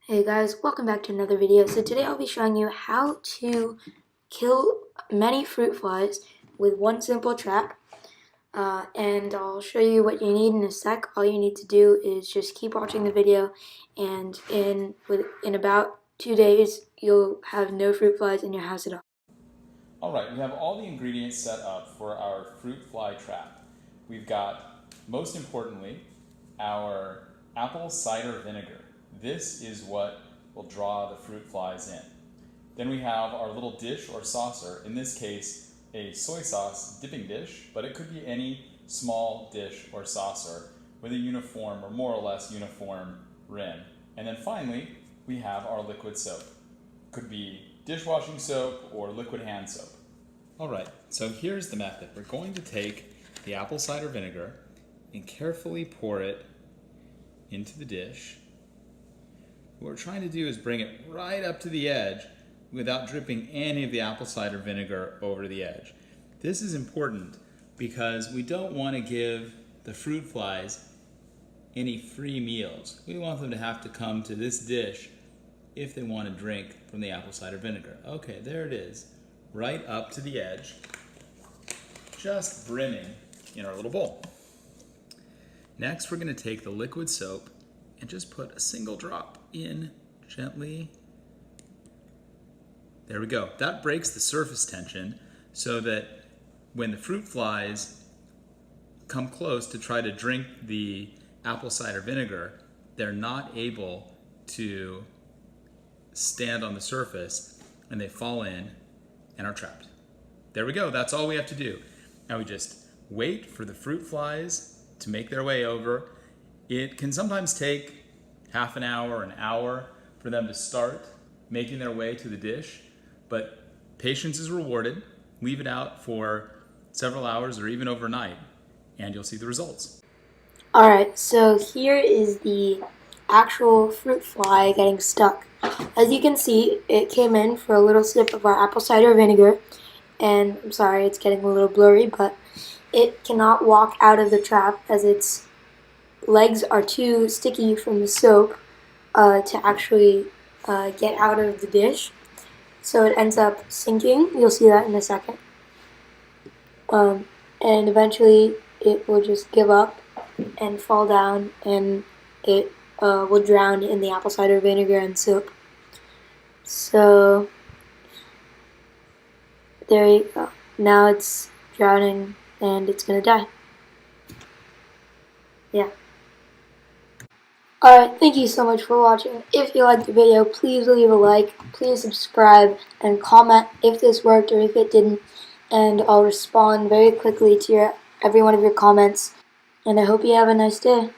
Hey guys, welcome back to another video. So today I'll be showing you how to kill many fruit flies with one simple trap. And I'll show you what you need in a sec. All you need to do is just keep watching the video, and in about 2 days you'll have no fruit flies in your house at all. Alright, we have all the ingredients set up for our fruit fly trap. We've got, most importantly, our apple cider vinegar. This is what will draw the fruit flies in. Then we have our little dish or saucer, in this case a soy sauce dipping dish, but it could be any small dish or saucer with a uniform or more or less uniform rim. And then finally, we have our liquid soap. Could be dishwashing soap or liquid hand soap. Alright, so here's the method. We're going to take the apple cider vinegar and carefully pour it into the dish. What we're trying to do is bring it right up to the edge without dripping any of the apple cider vinegar over the edge. This is important because we don't want to give the fruit flies any free meals. We want them to have to come to this dish if they want to drink from the apple cider vinegar. Okay, there it is, right up to the edge, just brimming in our little bowl. Next, we're going to take the liquid soap and just put a single drop in gently. There we go. That breaks the surface tension so that when the fruit flies come close to try to drink the apple cider vinegar, they're not able to stand on the surface and they fall in and are trapped. There we go. That's all we have to do. Now we just wait for the fruit flies to make their way over. It can sometimes take half an hour, an hour for them to start making their way to the dish, but patience is rewarded. Leave it out for several hours or even overnight and you'll see the results. Alright, so here is the actual fruit fly getting stuck. As you can see, it came in for a little sip of our apple cider vinegar, and I'm sorry it's getting a little blurry, but it cannot walk out of the trap as its legs are too sticky from the soap to actually get out of the dish. So it ends up sinking. You'll see that in a second. And eventually it will just give up and fall down, and it will drown in the apple cider vinegar and soap. So there you go. Now it's drowning and it's gonna die. Yeah. Alright, thank you so much for watching. If you liked the video, please leave a like, please subscribe, and comment if this worked or if it didn't. And I'll respond very quickly to every one of your comments. And I hope you have a nice day.